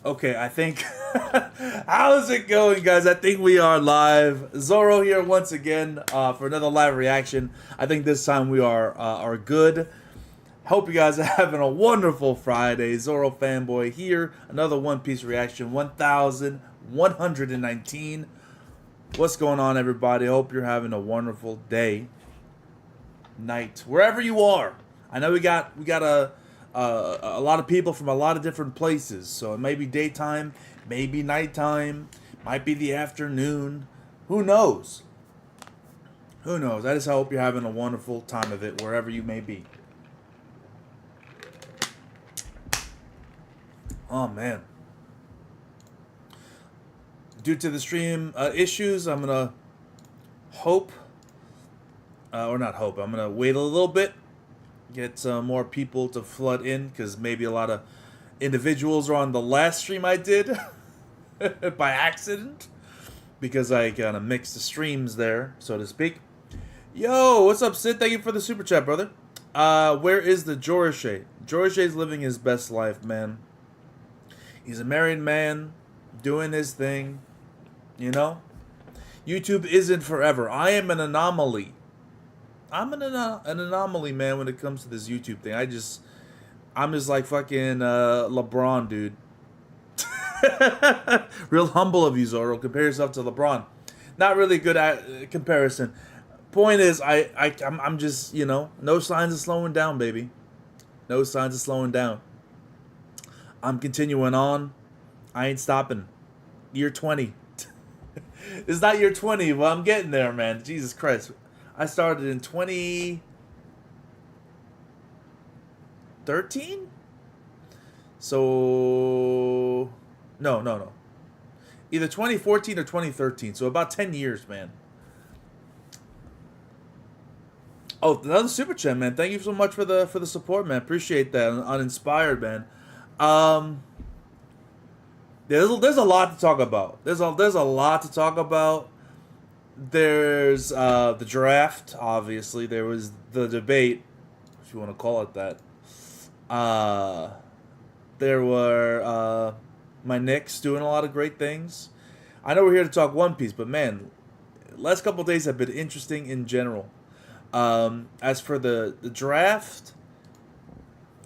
Okay, I think. How's it going, guys? I think we are live. Zoro here once again for another live reaction. I think this time we are good. Hope you guys are having a wonderful Friday. Zoro fanboy here. Another One Piece reaction. 1119. What's going on, everybody? Hope you're having a wonderful day, night, wherever you are. I know we got a lot of people from a lot of different places. So it may be daytime, maybe nighttime, might be the afternoon. Who knows? Who knows? I just hope you're having a wonderful time of it wherever you may be. Oh man. Due to the stream issues, I'm gonna hope, or not hope. I'm gonna wait a little bit, get more people to flood in, because maybe a lot of individuals are on the last stream I did by accident, because I kind of mixed the streams there, so to speak. Yo, what's up, Sid? Thank you for the super chat, brother. Where is the Jorge? Jorge's living his best life, man. He's a married man, doing his thing, you know? YouTube isn't forever. I am an anomaly. I'm an anomaly, man, when it comes to this YouTube thing. I'm just like fucking LeBron, dude. Real humble of you, Zoro. Compare yourself to LeBron. Not really good at comparison. Point is, I'm just, you know, no signs of slowing down, baby. No signs of slowing down. I'm continuing on. I ain't stopping. Year 20. It's not year 20, but I'm getting there, man. Jesus Christ. I started in 2013? So... No. Either 2014 or 2013. So about 10 years, man. Oh, another super chat, man. Thank you so much for the support, man. Appreciate that. Uninspired, man. There's a lot to talk about. There's a lot to talk about. There's the draft, obviously. There was the debate, if you want to call it that. There were my Knicks doing a lot of great things. I know we're here to talk One Piece, but man, last couple of days have been interesting in general. As for the draft,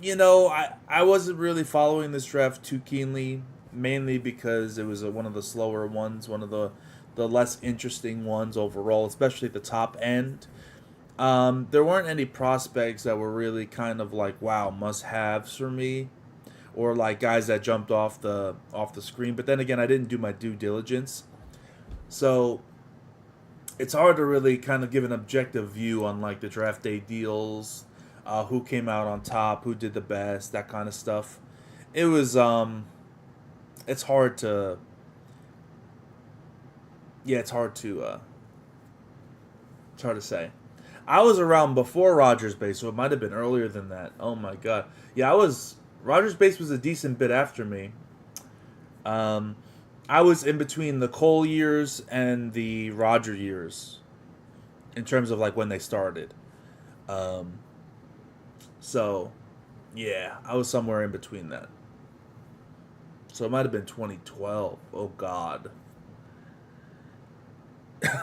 you know, I wasn't really following this draft too keenly, mainly because it was one of the slower ones, one of the less interesting ones overall, especially at the top end. There weren't any prospects that were really kind of like, wow, must-haves for me, or like guys that jumped off the screen. But then again, I didn't do my due diligence, so it's hard to really kind of give an objective view on like the draft day deals, who came out on top, who did the best, that kind of stuff. It was it's hard to it's hard to say. I was around before Rogers Base, so it might have been earlier than that. Oh my god. Yeah, Rogers Base was a decent bit after me. I was in between the Cole years and the Roger years, in terms of like when they started. So, yeah, I was somewhere in between that. So it might have been 2012. Oh god.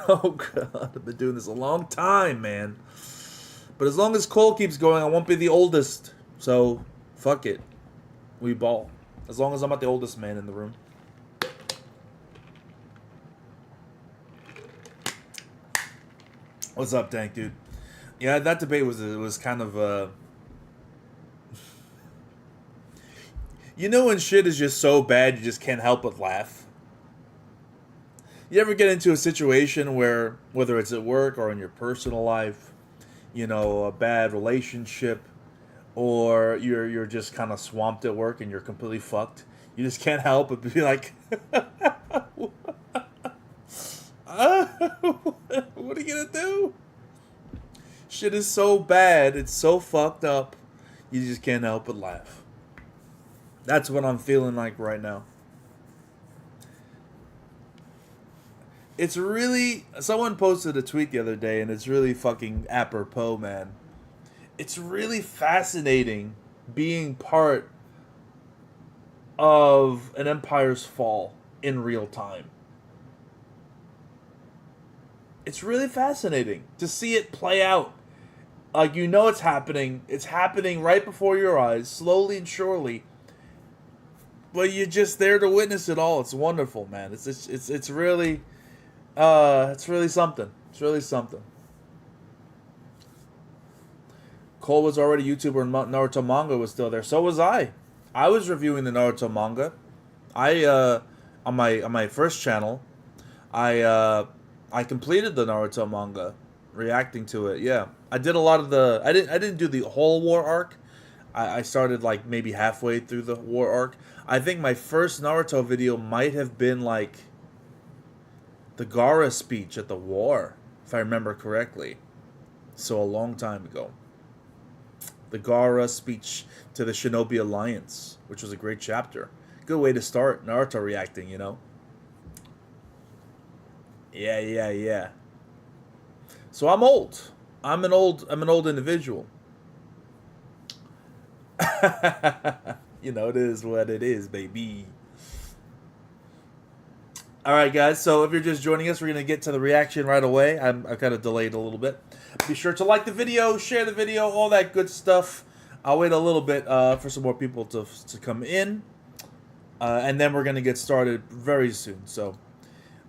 Oh god, I've been doing this a long time, man. But as long as Cole keeps going, I won't be the oldest. So, fuck it. We ball. As long as I'm not the oldest man in the room. What's up, Dank, dude? Yeah, that debate was kind of you know when shit is just so bad you just can't help but laugh? You ever get into a situation where, whether it's at work or in your personal life, you know, a bad relationship, or you're just kind of swamped at work and you're completely fucked? You just can't help but be like, what are you gonna do? Shit is so bad, it's so fucked up, you just can't help but laugh. That's what I'm feeling like right now. It's really... Someone posted a tweet the other day, and it's really fucking apropos, man. It's really fascinating being part of an empire's fall in real time. It's really fascinating to see it play out. Like, you know it's happening. It's happening right before your eyes, slowly and surely. But you're just there to witness it all. It's wonderful, man. It's really it's really something. It's really something. Cole was already a YouTuber and Naruto manga was still there. So was I. I was reviewing the Naruto manga. I on my first channel, I completed the Naruto manga, reacting to it. Yeah, I did a lot of the. I didn't do the whole war arc. I started like maybe halfway through the war arc. I think my first Naruto video might have been like the Gaara speech at the war, if I remember correctly. So a long time ago. The Gaara speech to the Shinobi Alliance, which was a great chapter. Good way to start Naruto reacting, you know? Yeah. So I'm old. I'm an old individual. You know, it is what it is, baby. Alright, guys, so if you're just joining us, we're going to get to the reaction right away. I kind of delayed a little bit. Be sure to like the video, share the video, all that good stuff. I'll wait a little bit for some more people to come in. And then we're going to get started very soon. So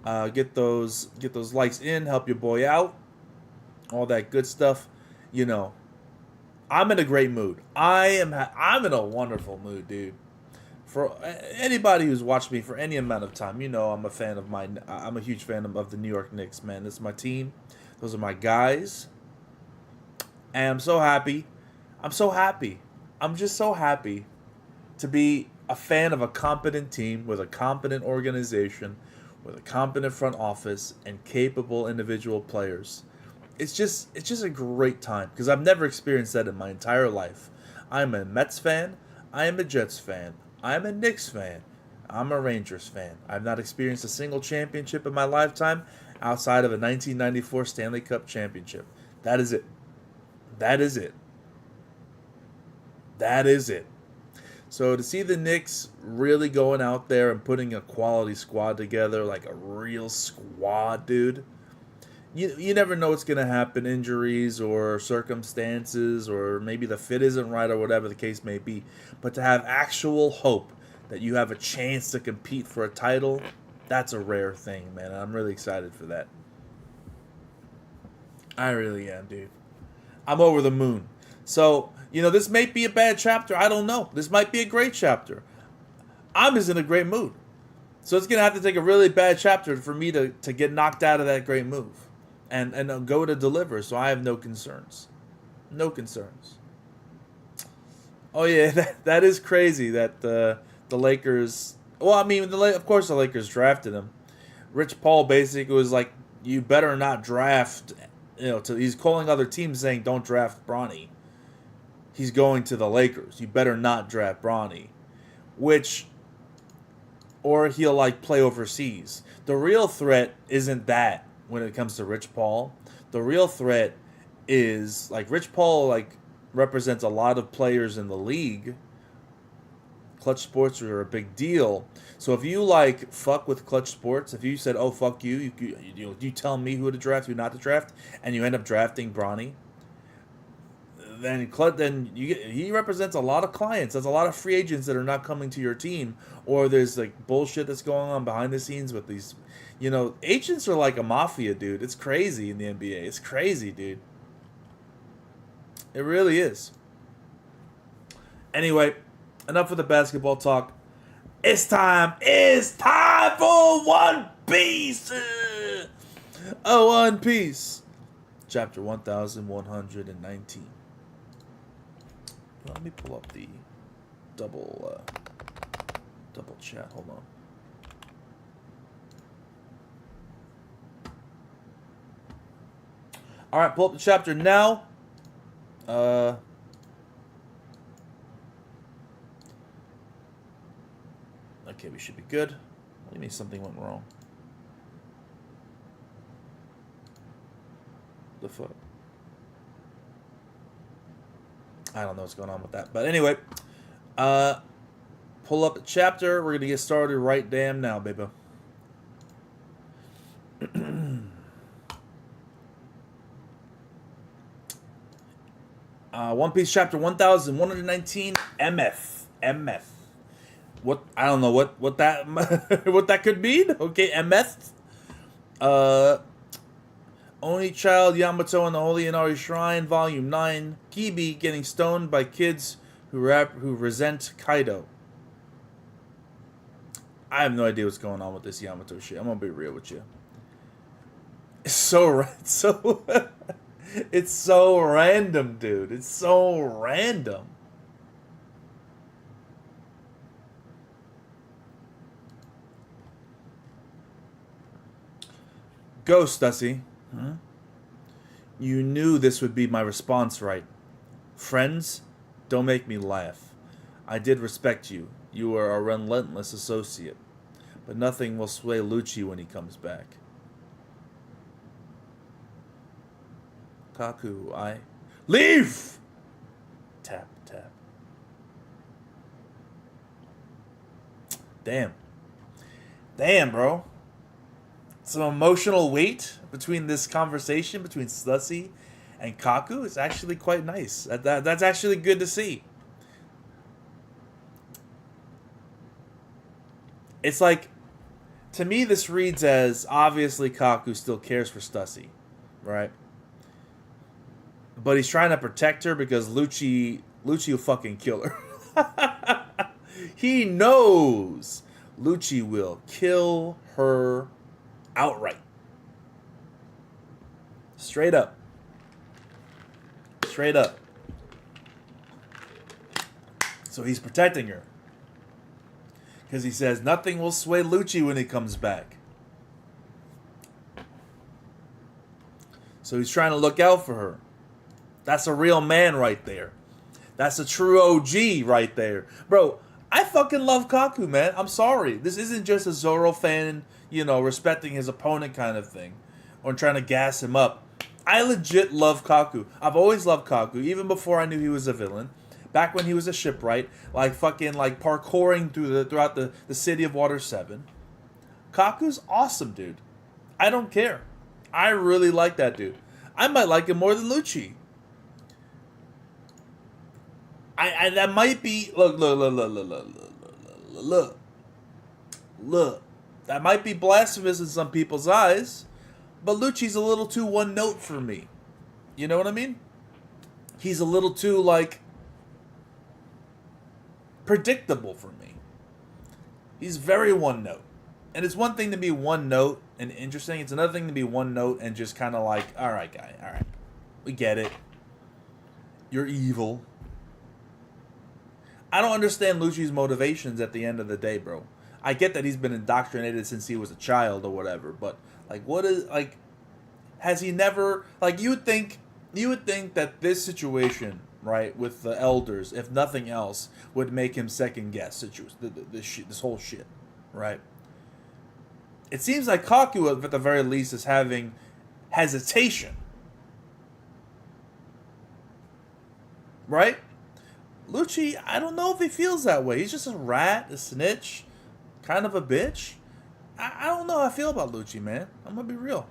get those likes in, help your boy out, all that good stuff. You know, I'm in a great mood. I'm in a wonderful mood, dude. For anybody who's watched me for any amount of time, you know I'm a huge fan of the New York Knicks, man. This is my team. Those are my guys. And I'm so happy. I'm so happy. I'm just so happy to be a fan of a competent team with a competent organization, with a competent front office and capable individual players. It's just a great time because I've never experienced that in my entire life. I'm a Mets fan. I am a Jets fan. I'm a Knicks fan. I'm a Rangers fan. I've not experienced a single championship in my lifetime outside of a 1994 Stanley Cup championship. That is it. That is it. That is it. So to see the Knicks really going out there and putting a quality squad together, like a real squad, dude. You never know what's going to happen, injuries or circumstances, or maybe the fit isn't right or whatever the case may be. But to have actual hope that you have a chance to compete for a title, that's a rare thing, man. I'm really excited for that. I really am, dude. I'm over the moon. So, you know, this may be a bad chapter. I don't know. This might be a great chapter. I'm just in a great mood. So it's going to have to take a really bad chapter for me to get knocked out of that great move. And go to deliver, so I have no concerns. No concerns. Oh, yeah, that is crazy that the Lakers... Well, I mean, of course the Lakers drafted him. Rich Paul basically was like, you better not draft... You know, he's calling other teams saying, don't draft Bronny. He's going to the Lakers. You better not draft Bronny. Which... Or he'll, like, play overseas. The real threat isn't that. When it comes to Rich Paul, the real threat is like Rich Paul like represents a lot of players in the league. Clutch Sports are a big deal. So if you like fuck with Clutch Sports, if you said, "Oh fuck you," you tell me who to draft, who not to draft, and you end up drafting Bronny, then he represents a lot of clients. There's a lot of free agents that are not coming to your team, or there's like bullshit that's going on behind the scenes with these. You know, agents are like a mafia, dude. It's crazy in the NBA. It's crazy, dude. It really is. Anyway, enough of the basketball talk. It's time. It's time for One Piece. One Piece. Chapter 1119. Let me pull up the double chat. Hold on. All right, pull up the chapter now. Okay, we should be good. What do you mean something went wrong? The fuck? I don't know what's going on with that. But anyway, pull up a chapter. We're gonna get started right damn now, baby. One Piece chapter 1119 MF. What, I don't know what that what that could mean. Okay, MF. Only Child Yamato in the Holy Inari Shrine, Volume 9. Kibi getting stoned by kids who resent Kaido. I have no idea what's going on with this Yamato shit. I'm gonna be real with you. It's so it's so random, dude. It's so random. Ghost, Dusty. Huh? You knew this would be my response, right? Friends, don't make me laugh. I did respect you. You are a relentless associate. But nothing will sway Lucci when he comes back. Kaku, I... Leave! Tap, tap. Damn. Damn, bro. Some emotional weight between this conversation between Stussy and Kaku is actually quite nice. That's actually good to see. It's like, to me, this reads as obviously Kaku still cares for Stussy, right? But he's trying to protect her because Lucci will fucking kill her. He knows Lucci will kill her outright. Straight up. Straight up. So he's protecting her. Because he says nothing will sway Lucci when he comes back. So he's trying to look out for her. That's a real man right there. That's a true OG right there. Bro, I fucking love Kaku, man. I'm sorry. This isn't just a Zoro fan, you know, respecting his opponent kind of thing. Or trying to gas him up. I legit love Kaku. I've always loved Kaku, even before I knew he was a villain. Back when he was a shipwright, like fucking like parkouring throughout the city of Water 7. Kaku's awesome, dude. I don't care. I really like that dude. I might like him more than Lucci. I that might be look. That might be blasphemous in some people's eyes, but Lucci's a little too one note for me. You know what I mean? He's a little too like predictable for me. He's very one note. And it's one thing to be one note and interesting. It's another thing to be one note and just kind of like, all right, guy, all right. We get it. You're evil. I don't understand Lucci's motivations at the end of the day, bro. I get that he's been indoctrinated since he was a child or whatever, but like what is like has he never like you would think that this situation, right, with the elders, if nothing else, would make him second guess this whole shit, right? It seems like Kaku, at the very least, is having hesitation, right? Lucci, I don't know if he feels that way. He's just a rat, a snitch, kind of a bitch. I don't know how I feel about Lucci, man. I'm gonna be real.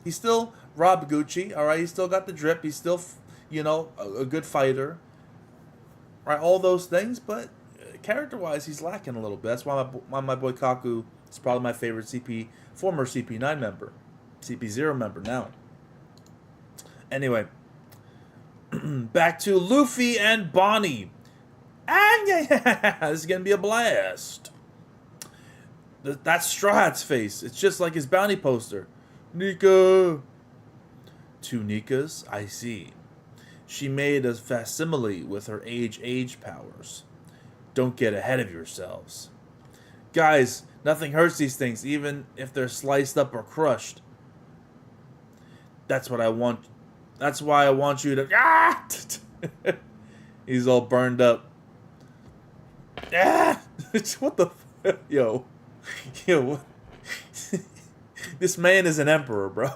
He still robbed Gucci, all right? He still got the drip. He's still, you know, a good fighter, right? All those things, but character-wise, he's lacking a little bit. That's why my boy Kaku is probably my favorite former CP9 member, CP0 member now. Anyway, back to Luffy and Bonnie. And yeah, this is gonna be a blast. That's Straw Hat's face. It's just like his bounty poster. Nika. 2 Nikas? I see. She made a facsimile with her age powers. Don't get ahead of yourselves. Guys, nothing hurts these things, even if they're sliced up or crushed. That's what I want. That's why I want you to... Ah! He's all burned up. Ah! What the... Yo. Yo. This man is an emperor, bro.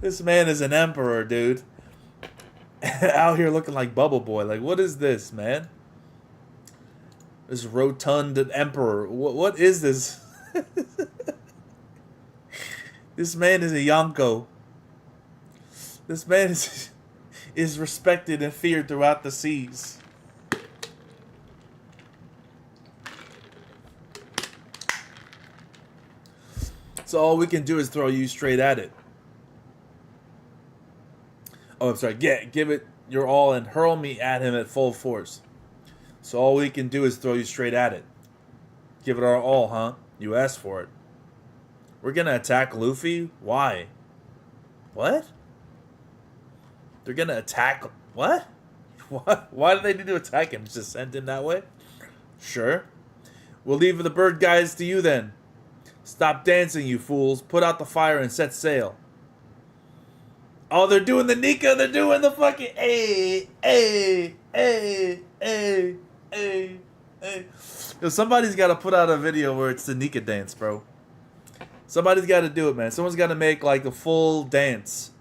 This man is an emperor, dude. Out here looking like Bubble Boy. Like, what is this, man? This rotund emperor. What is this? This man is a Yonko. This man is respected and feared throughout the seas. So all we can do is throw you straight at it. Oh, I'm sorry. Give it your all and hurl me at him at full force. So all we can do is throw you straight at it. Give it our all, huh? You asked for it. We're gonna attack Luffy? Why? What? They're gonna attack... What? Why do they need to attack him? Just send him that way? Sure. We'll leave the bird guys to you then. Stop dancing, you fools. Put out the fire and set sail. Oh, they're doing the Nika. They're doing the fucking... Yo, somebody's got to put out a video where it's the Nika dance, bro. Somebody's got to do it, man. Someone's got to make, like, a full dance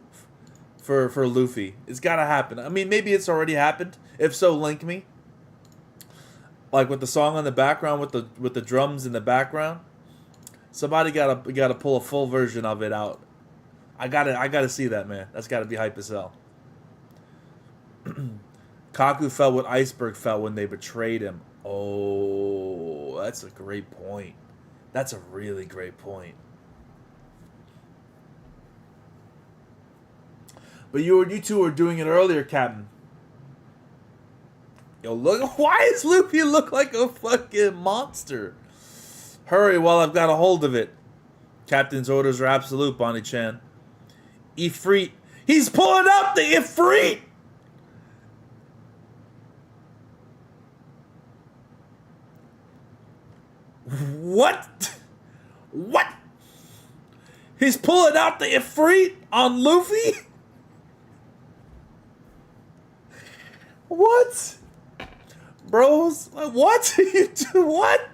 for Luffy. It's got to happen. I mean, maybe it's already happened. If so, link me. Like, with the song on the background, with the drums in the background. Somebody gotta pull a full version of it out. I gotta see that, man. That's gotta be hype as hell. Kaku felt what Iceberg felt when they betrayed him. Oh, that's a great point. That's a really great point. But you two were doing it earlier, Captain. Yo, look! Why does Luffy look like a fucking monster? Hurry while I've got a hold of it. Captain's orders are absolute, Bonnie-chan. Ifrit. He's pulling up the Ifrit! What? What? He's pulling out the Ifrit on Luffy? What? Bros, what? You do what?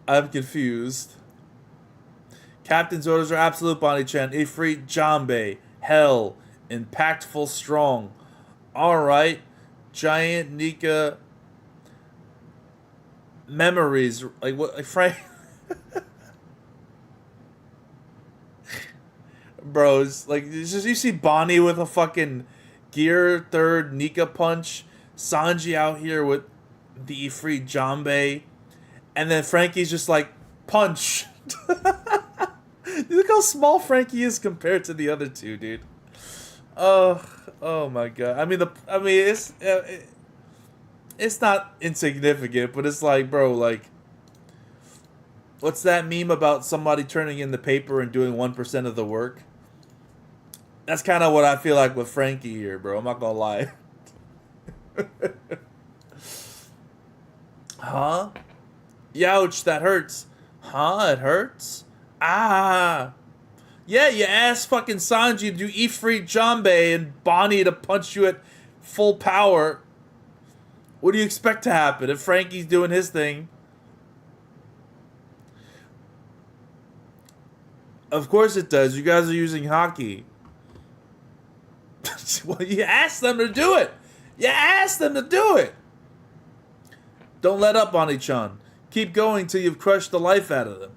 I'm confused. Captain's orders are absolute, Bonnie-chan. Ifrit Jambe. Hell. Impactful strong. Alright. Giant Nika. Memories. Like what? Like Frank. Bros. Like, it's just, you see Bonnie with a fucking Gear 3rd Nika punch. Sanji out here with the Ifrit Jambe. And then Frankie's just like, punch. Look how small Frankie is compared to the other two, dude. Oh my god. I mean, it's not insignificant, but it's like, bro, like, what's that meme about somebody turning in the paper and doing 1% of the work? That's kind of what I feel like with Frankie here, bro. I'm not gonna lie. Huh? Youch, that hurts. Huh? It hurts? Ah. Yeah, you asked fucking Sanji to do Ifrit Jambe and Bonnie to punch you at full power. What do you expect to happen if Frankie's doing his thing? Of course it does. You guys are using haki. Well, you asked them to do it. You asked them to do it. Don't let up, Bonnie-chan. Keep going till you've crushed the life out of them.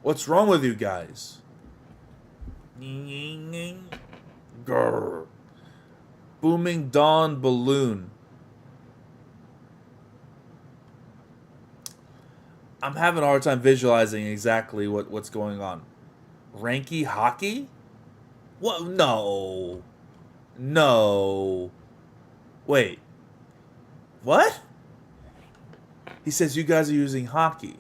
What's wrong with you guys? Grr. Booming dawn balloon. I'm having a hard time visualizing exactly what's going on. Ranky haki? What? No. No. Wait. What? He says you guys are using haki.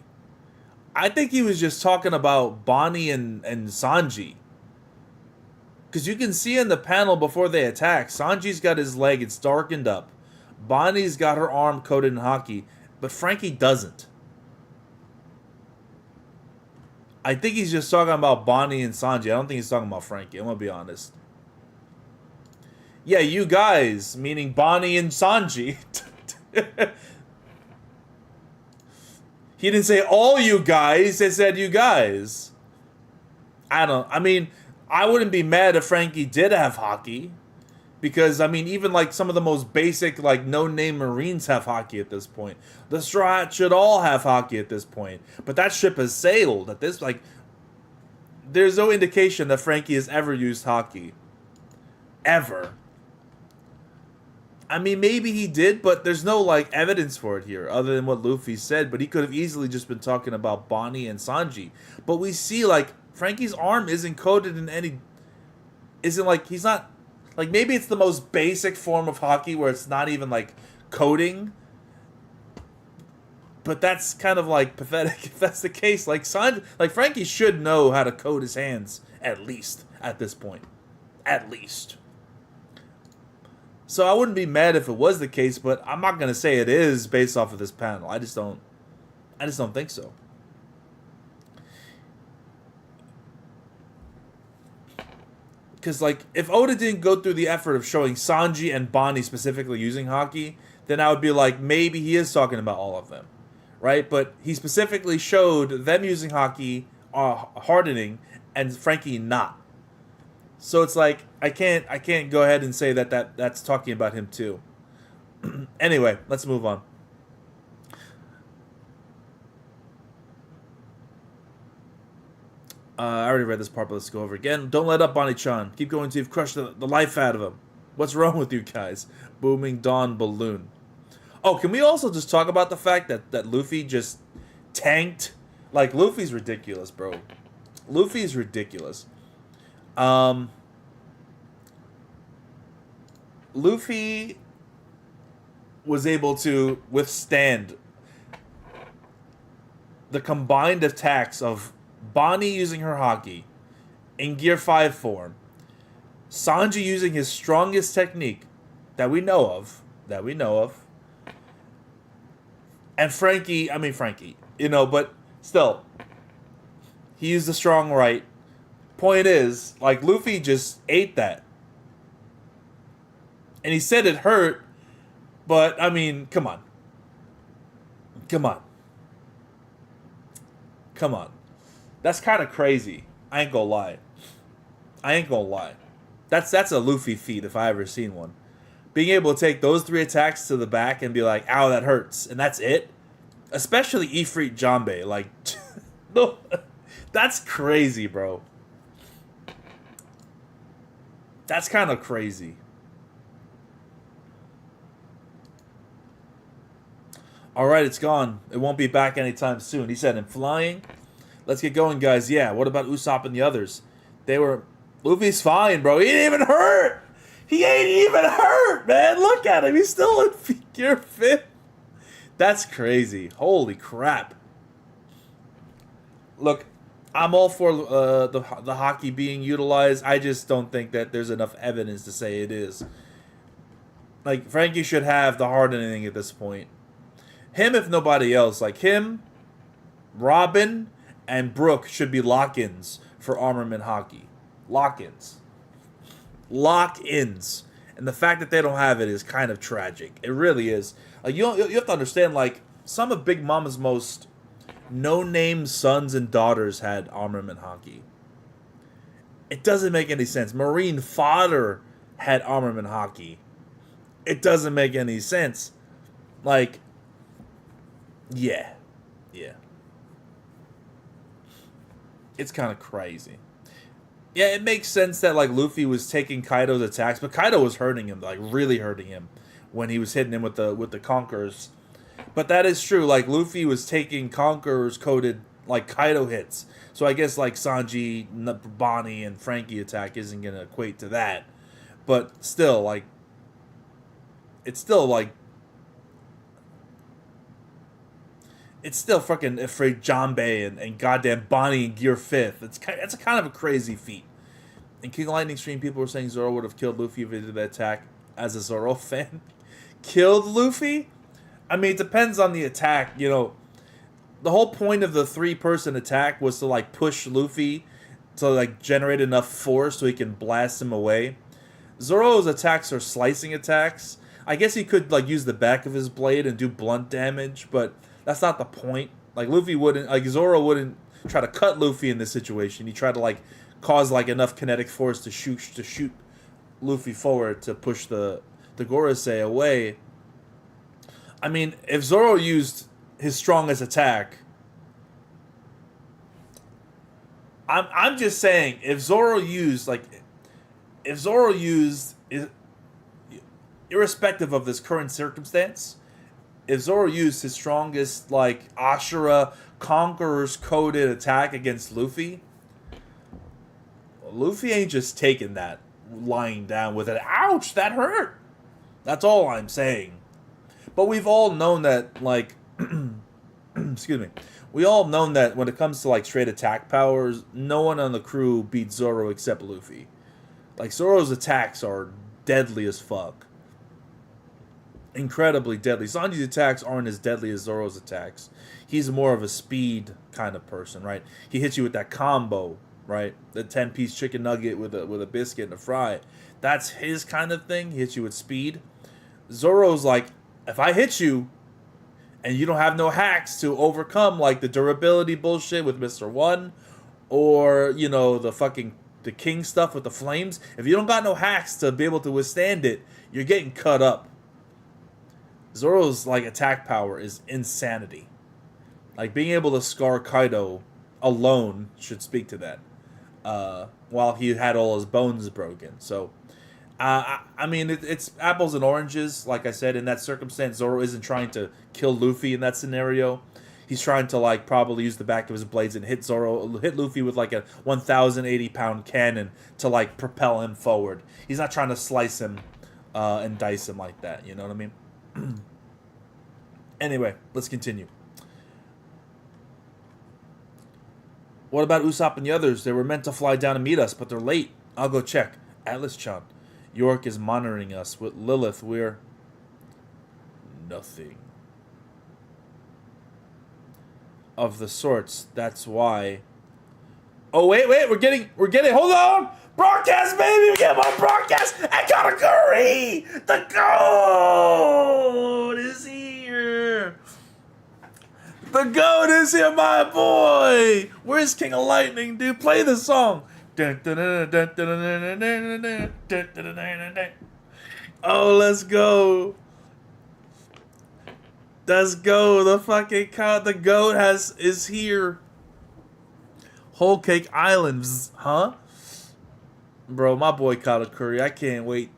I think he was just talking about Bonnie and Sanji. Because you can see in the panel before they attack, Sanji's got his leg, it's darkened up. Bonnie's got her arm coated in haki, but Frankie doesn't. I think he's just talking about Bonnie and Sanji. I don't think he's talking about Frankie. I'm going to be honest. Yeah, you guys, meaning Bonnie and Sanji. He didn't say all you guys. He said you guys. I mean, I wouldn't be mad if Frankie did have haki. Because, I mean, even, like, some of the most basic, like, no-name Marines have haki at this point. The Straw Hats should all have haki at this point. But that ship has sailed at this, like... There's no indication that Frankie has ever used haki. Ever. I mean, maybe he did, but there's no, like, evidence for it here, other than what Luffy said. But he could have easily just been talking about Bonnie and Sanji. But we see, like, Frankie's arm isn't coated in any... Isn't, like, he's not... Like, maybe it's the most basic form of haki where it's not even, like, coating. But that's kind of, like, pathetic if that's the case. Like, Frankie should know how to coat his hands, at least, at this point. At least. So I wouldn't be mad if it was the case, but I'm not going to say it is based off of this panel. I just don't think so. Because, like, if Oda didn't go through the effort of showing Sanji and Bonnie specifically using haki, then I would be like, maybe he is talking about all of them, right? But he specifically showed them using haki, hardening, and Frankie not. So it's like, I can't go ahead and say that's talking about him too. Anyway, let's move on. I already read this part, but let's go over again. Don't let up, Bonnie-chan. Keep going till you've crushed the life out of him. What's wrong with you guys? Booming Dawn Balloon. Oh, can we also just talk about the fact that Luffy just tanked? Like, Luffy's ridiculous, bro. Luffy's ridiculous. Luffy was able to withstand the combined attacks of Bonnie using her haki in Gear 5 form, Sanji using his strongest technique that we know of, and Frankie, you know, but still, he used the strong right. Point is, like, Luffy just ate that. And he said it hurt, but, I mean, come on. That's kind of crazy. I ain't gonna lie. That's a Luffy feat if I ever seen one. Being able to take those 3 attacks to the back and be like, ow, that hurts. And that's it. Especially Ifrit Jambe. Like, no, that's crazy, bro. That's kind of crazy. Alright, it's gone. It won't be back anytime soon. He said, I'm flying. Let's get going, guys. Yeah, what about Usopp and the others? Luffy's fine, bro. He ain't even hurt. He ain't even hurt, man. Look at him. He's still in Gear 5. That's crazy. Holy crap. Look, I'm all for the haki being utilized. I just don't think that there's enough evidence to say it is. Like, Frankie should have the hardening at this point. Him, if nobody else. Like, him, Robin, and Brook should be lock-ins for armament haki. Lock-ins. And the fact that they don't have it is kind of tragic. It really is. Like, you have to understand, like, some of Big Mama's most no-name sons and daughters had armament haki. It doesn't make any sense. Marine fodder had armament haki. It doesn't make any sense. Like, yeah. It's kind of crazy. Yeah, it makes sense that, like, Luffy was taking Kaido's attacks, but Kaido was hurting him, like, really hurting him when he was hitting him with the Conquerors. But that is true. Like, Luffy was taking Conquerors coded, like, Kaido hits. So I guess, like, Sanji, Bonnie, and Frankie attack isn't going to equate to that. But still, like, it's still fucking afraid Jambe and goddamn Bonnie in Gear 5th. It's a kind of a crazy feat. In King Lightning Stream, people were saying Zoro would have killed Luffy if he did that attack. As a Zoro fan, killed Luffy? I mean, it depends on the attack. You know, the whole point of the 3-person attack was to, like, push Luffy to, like, generate enough force so he can blast him away. Zoro's attacks are slicing attacks. I guess he could, like, use the back of his blade and do blunt damage, but that's not the point. Like Luffy wouldn't, like Zoro wouldn't try to cut Luffy in this situation. He tried to like cause like enough kinetic force to shoot Luffy forward to push the Gorosei away. I mean, if Zoro used his strongest attack, I'm just saying, if Zoro used irrespective of this current circumstance, if Zoro used his strongest like Ashura Conqueror's coded attack against Luffy, Luffy ain't just taking that lying down with it. Ouch, that hurt. That's all I'm saying. But we've all known that, like, excuse me, we all known that when it comes to like straight attack powers, no one on the crew beats Zoro except Luffy. Like Zoro's attacks are deadly as fuck, incredibly deadly. Sanji's attacks aren't as deadly as Zoro's attacks. He's more of a speed kind of person, right? He hits you with that combo, right? The 10-piece chicken nugget with a biscuit and a fry. That's his kind of thing. He hits you with speed. Zoro's like, if I hit you and you don't have no hacks to overcome like the durability bullshit with Mr. One, or you know the king stuff with the flames, if you don't got no hacks to be able to withstand it, you're getting cut up. Zoro's like attack power is insanity. Like being able to scar Kaido alone should speak to that. While he had all his bones broken. So, I mean, it's apples and oranges. Like I said, in that circumstance, Zoro isn't trying to kill Luffy in that scenario. He's trying to like probably use the back of his blades and hit Luffy with like a 1,080-pound cannon to like propel him forward. He's not trying to slice him and dice him like that. You know what I mean? Anyway, let's continue. What about Usopp and the others? They were meant to fly down to meet us, but they're late. I'll go check. Atlas-chan. York is monitoring us. With Lilith, we're... nothing. Of the sorts. That's why... Oh, wait. We're getting... Hold on! Broadcast, baby! We get more broadcast! I got a curry! The goat is here! The goat is here, my boy! Where's King of Lightning, dude? Play the song! Oh, let's go! Let's go! The goat is here. Whole Cake Islands, huh? Bro, my boy Katakuri, I can't wait.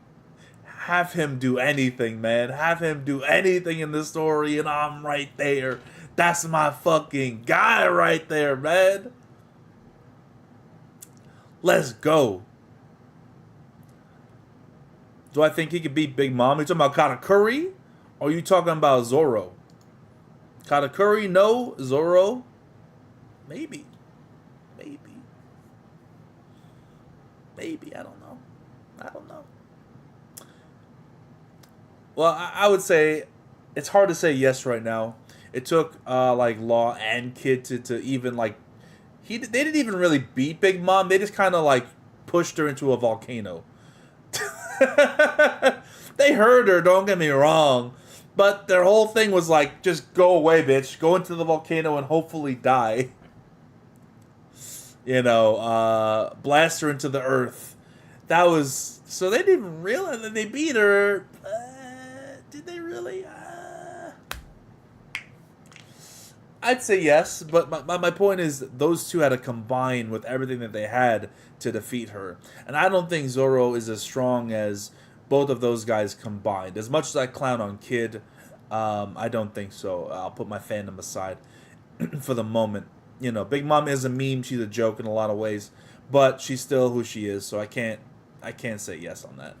Have him do anything, man. Have him do anything in the story, and I'm right there. That's my fucking guy right there, man. Let's go. Do I think he could beat Big Mom? Are you talking about Katakuri? Or are you talking about Zoro? Katakuri, no. Zoro, maybe. Maybe. I don't know. Well, I would say it's hard to say yes right now. It took like Law and Kid to even like they didn't even really beat Big Mom. They just kind of like pushed her into a volcano. They heard her, don't get me wrong, but their whole thing was like, just go away, bitch. Go into the volcano and hopefully die. You know, blast her into the earth. That was... So they didn't even realize that they beat her. Did they really? I'd say yes, but my point is those two had to combine with everything that they had to defeat her. And I don't think Zoro is as strong as both of those guys combined. As much as I clown on Kid, I don't think so. I'll put my fandom aside for the moment. You know, Big Mom is a meme. She's a joke in a lot of ways, but she's still who she is. So I can't say yes on that.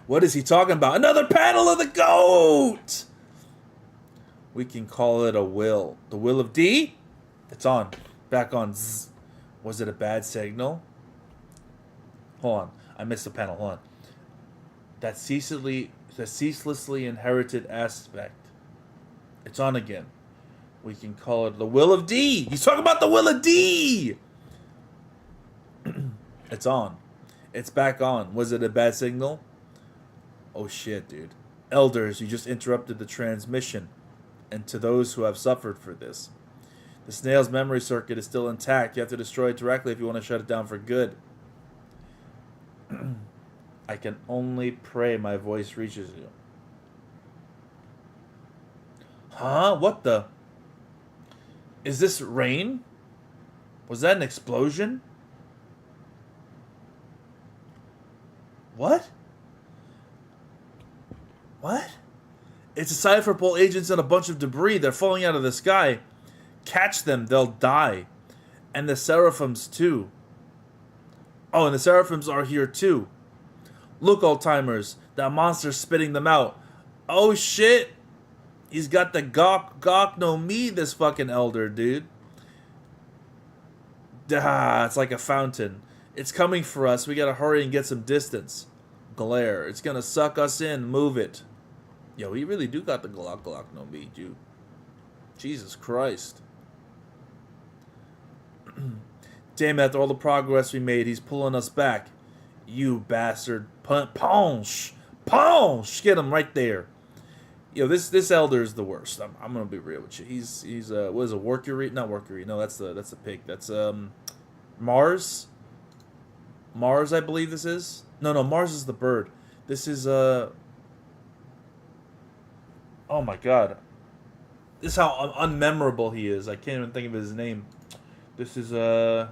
What is he talking about? Another panel of the GOAT! We can call it a will. The will of D? It's on. Back on. Zzz. Was it a bad signal? Hold on. I missed the panel. Hold on. The ceaselessly inherited aspect. It's on again. We can call it the will of D. He's talking about the will of D. It's on. It's back on. Was it a bad signal? Oh shit, dude. Elders, you just interrupted the transmission. and to those who have suffered for this. The snail's memory circuit is still intact. You have to destroy it directly if you want to shut it down for good. I can only pray my voice reaches you. Huh? What the? Is this rain? Was that an explosion? What? What? It's a cipher pole agents and a bunch of debris. They're falling out of the sky. Catch them, they'll die. And the seraphims too. Oh, and the seraphims are here too. Look, old timers, that monster's spitting them out. Oh shit. He's got the gawk no me, this fucking elder, dude. It's like a fountain. It's coming for us. We gotta hurry and get some distance. Glare. It's gonna suck us in. Move it. Yo, he really do got the Glock no me, dude. Jesus Christ. Damn, after all the progress we made, he's pulling us back. You bastard. Ponch! Get him right there. Yo, this elder is the worst. I'm gonna be real with you. He's what is it, Workery? Not Workery. No, that's the pig. That's Mars. Mars, I believe this is. No, Mars is the bird. This is oh my god. This is how unmemorable he is. I can't even think of his name. This is is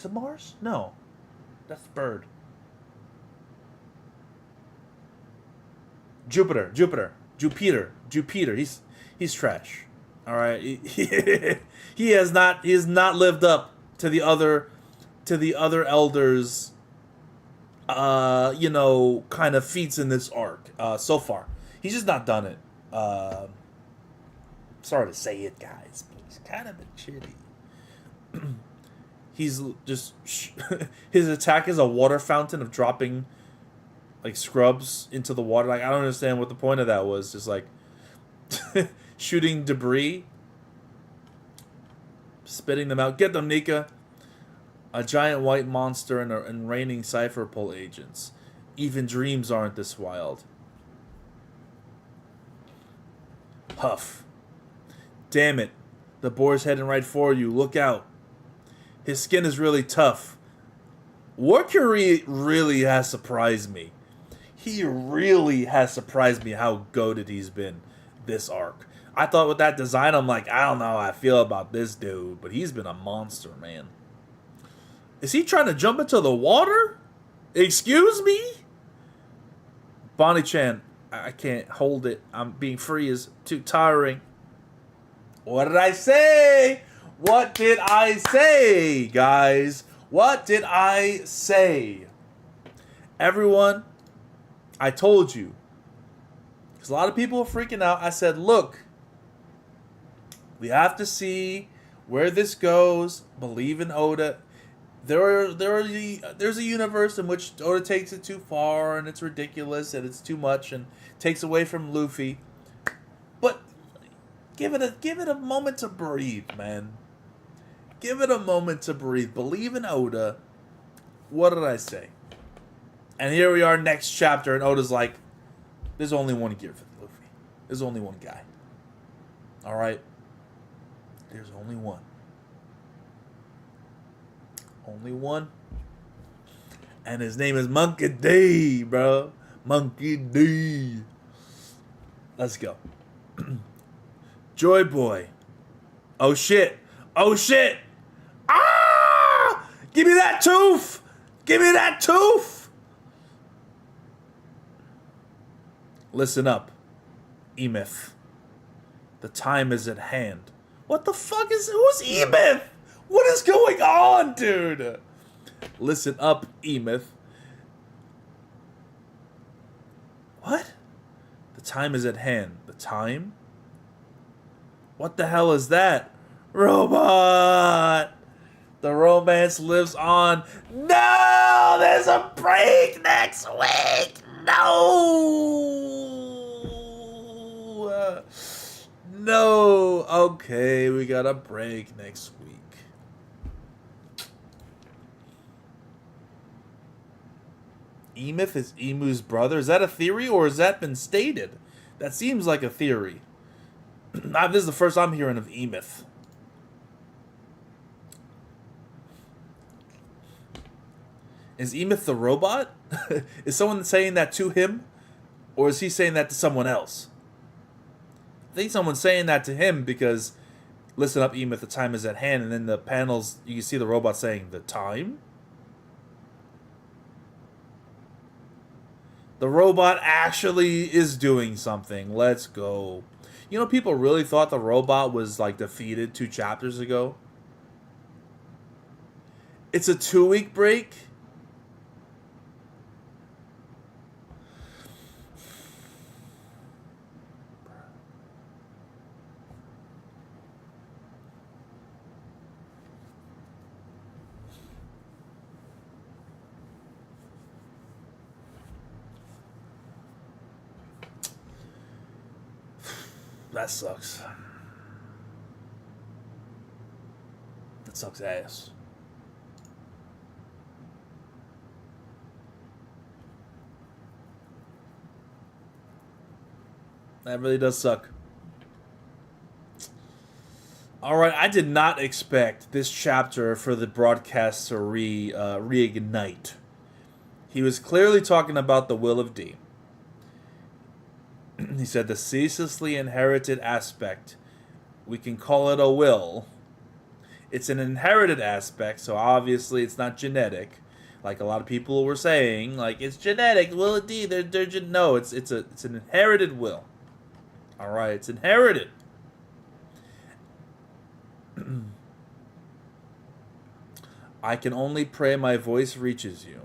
it Mars? No. That's the bird. Jupiter. He's trash. All right. He has not lived up to the other elders kind of feats in this arc so far. He's just not done it. Sorry to say it, guys, but he's kind of been shitty. He's just his attack is a water fountain of dropping like scrubs into the water. Like, I don't understand what the point of that was. Just like shooting debris, spitting them out. Get them, Nika. A giant white monster and raining cipher pull agents. Even dreams aren't this wild. Huff. Damn it. The boar's heading right for you. Look out. His skin is really tough. Workery really has surprised me. He really has surprised me how goated he's been this arc. I thought with that design, I'm like, I don't know how I feel about this dude, but he's been a monster, man. Is he trying to jump into the water? Excuse me? Bonnie-chan, I can't hold it. I'm being free is too tiring. What did I say? What did I say, guys? What did I say? Everyone, I told you. Because a lot of people are freaking out. I said, look, we have to see where this goes. Believe in Oda. There's a universe in which Oda takes it too far and it's ridiculous and it's too much and takes away from Luffy. But give it a moment to breathe, man. Give it a moment to breathe. Believe in Oda. What did I say? And here we are, next chapter, and Oda's like, there's only one gear for Luffy. There's only one guy. Alright? There's only one. Only one. And his name is Monkey D, bro. Monkey D. Let's go. Joy Boy. Oh shit. Oh shit. Ah! Give me that tooth. Give me that tooth. Listen up, Emeth. The time is at hand. What the fuck is... Who's Emeth? What is going on, dude? Listen up, Emeth. What? The time is at hand. The time? What the hell is that? Robot! The romance lives on. No! There's a break next week! No! No! Okay, we got a break next week. Emeth is Emu's brother? Is that a theory or has that been stated? That seems like a theory. This is the first I'm hearing of Emeth. Is Emeth the robot? Is someone saying that to him? Or is he saying that to someone else? I think someone's saying that to him because, listen up, Emeth, the time is at hand. And then the panels, you can see the robot saying, the time? The robot actually is doing something. Let's go. You know, people really thought the robot was, like, defeated 2 chapters ago. It's a 2-week break. That sucks. That sucks ass. That really does suck. Alright, I did not expect this chapter for the broadcast to reignite. He was clearly talking about the will of D. He said the ceaselessly inherited aspect. We can call it a will. It's an inherited aspect, so obviously it's not genetic, like a lot of people were saying. Like it's genetic, will it be? No, it's an inherited will. All right, it's inherited. I can only pray my voice reaches you.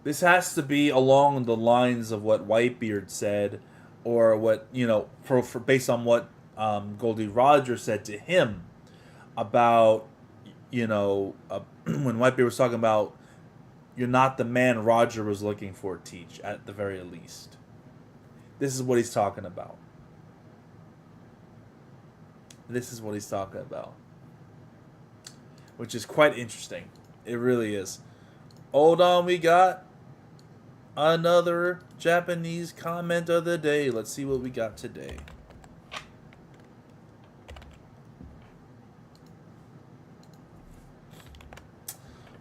This has to be along the lines of what Whitebeard said, or what, you know, for based on what Goldie Roger said to him about, you know, when Whitebeard was talking about, you're not the man Roger was looking for, Teach, at the very least. This is what he's talking about. This is what he's talking about. Which is quite interesting. It really is. Hold on, we got another Japanese comment of the day. Let's see what we got today.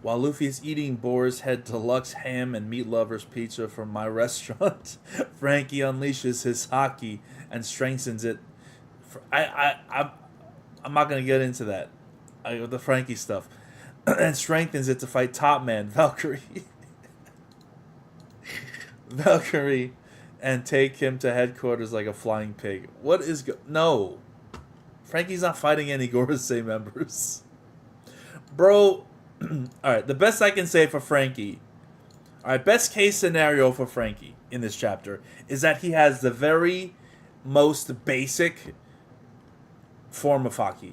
While Luffy is eating Boar's Head Deluxe ham and meat lovers pizza from my restaurant, Frankie unleashes his haki and strengthens it. I'm not gonna get into that. The Frankie stuff. And strengthens it to fight Top Man, Valkyrie. Valkyrie, and take him to headquarters like a flying pig. What is no? Frankie's not fighting any Gorosei members. Bro, alright, the best I can say for Frankie, alright, best case scenario for Frankie in this chapter is that he has the very most basic form of haki.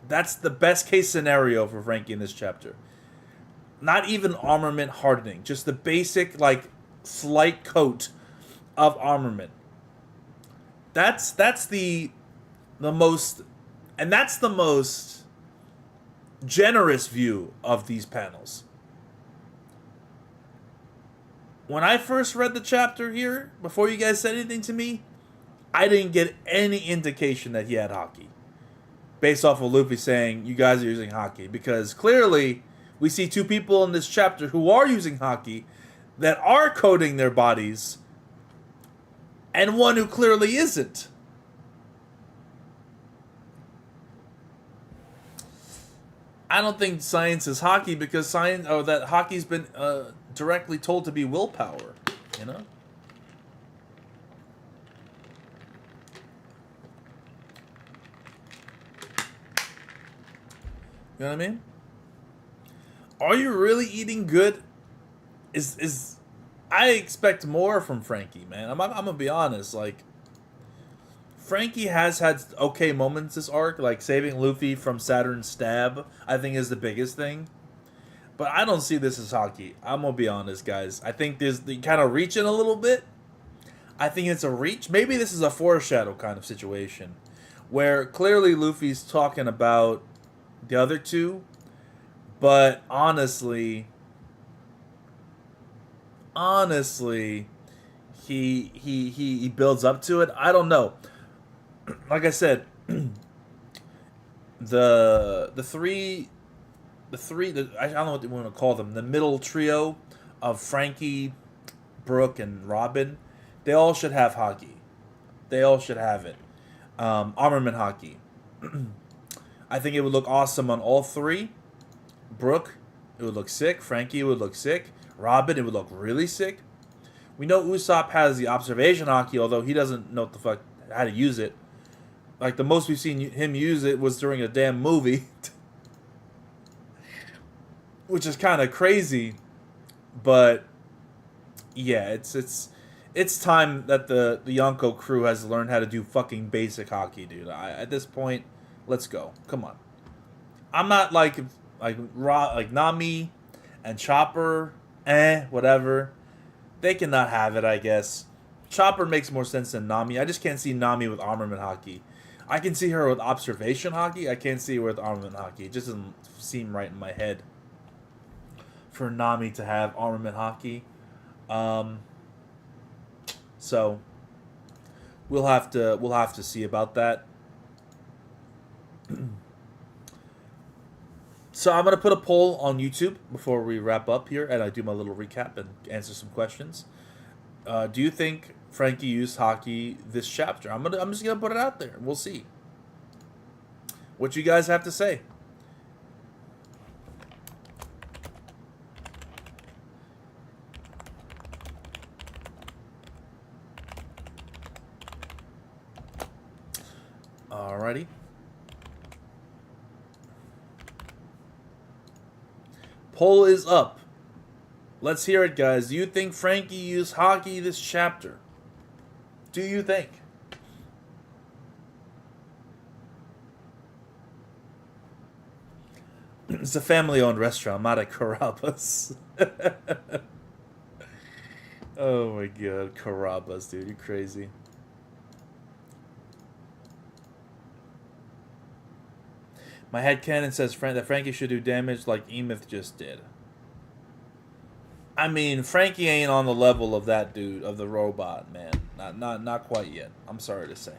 That's the best case scenario for Frankie in this chapter. Not even armament hardening, just the basic, like, slight coat of armament. That's the most, and that's the most generous view of these panels. When I first read the chapter here, before you guys said anything to me, I didn't get any indication that he had haki. Based off of Luffy saying, you guys are using haki. Because clearly, we see 2 people in this chapter who are using haki, that are coating their bodies, and one who clearly isn't. I don't think science is haki because that haki's been directly told to be willpower, you know? You know what I mean? Are you really eating good? Is I expect more from Frankie, man. I'm gonna be honest. Like, Frankie has had okay moments this arc, like saving Luffy from Saturn's stab. I think is the biggest thing. But I don't see this as haki. I'm gonna be honest, guys. I think there's the kind of reaching a little bit. I think it's a reach. Maybe this is a foreshadow kind of situation, where clearly Luffy's talking about the other 2. But honestly, he builds up to it. I don't know. Like I said, the three I don't know what you want to call them. The middle trio of Frankie, Brooke, and Robin, they all should have haki. They all should have it. Armament haki. I think it would look awesome on all three. Brooke, it would look sick. Frankie, it would look sick. Robin, it would look really sick. We know Usopp has the observation haki, although he doesn't know what the fuck how to use it. Like the most we've seen him use it was during a damn movie, which is kind of crazy. But yeah, it's time that the Yonko crew has learned how to do fucking basic haki, dude. At this point, let's go. Come on. I'm not like Nami and Chopper, whatever. They cannot have it, I guess. Chopper makes more sense than Nami. I just can't see Nami with armament haki. I can see her with observation haki. I can't see her with armament haki. It just doesn't seem right in my head for Nami to have armament haki. So we'll have to see about that. So I'm gonna put a poll on YouTube before we wrap up here, and I do my little recap and answer some questions. Do you think Frankie used haki this chapter? I'm just gonna put it out there. We'll see what you guys have to say. Alrighty. Poll is up. Let's hear it, guys. Do you think Frankie used haki this chapter? Do you think? It's a family-owned restaurant, not at Carrabba's. Oh my god, Carrabba's, dude. You're crazy. My headcanon says that Frankie should do damage like Emeth just did. I mean, Frankie ain't on the level of that dude, of the robot, man. Not quite yet. I'm sorry to say.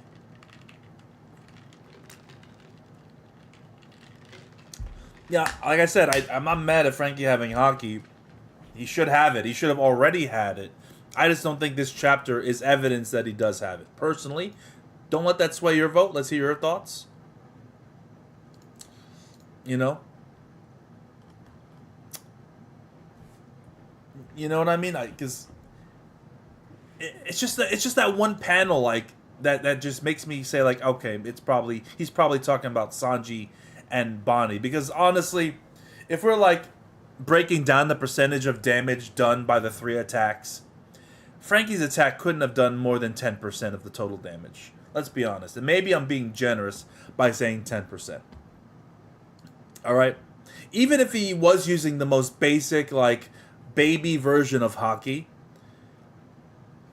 Yeah, like I said, I'm not mad at Frankie having haki. He should have it. He should have already had it. I just don't think this chapter is evidence that he does have it. Personally, don't let that sway your vote. Let's hear your thoughts. You know? You know what I mean? Because it's just that one panel like that just makes me say like, okay, he's probably talking about Sanji and Bonnie. Because honestly, if we're like breaking down the percentage of damage done by the 3 attacks, Frankie's attack couldn't have done more than 10% of the total damage. Let's be honest. And maybe I'm being generous by saying 10%. Alright? Even if he was using the most basic, like, baby version of haki,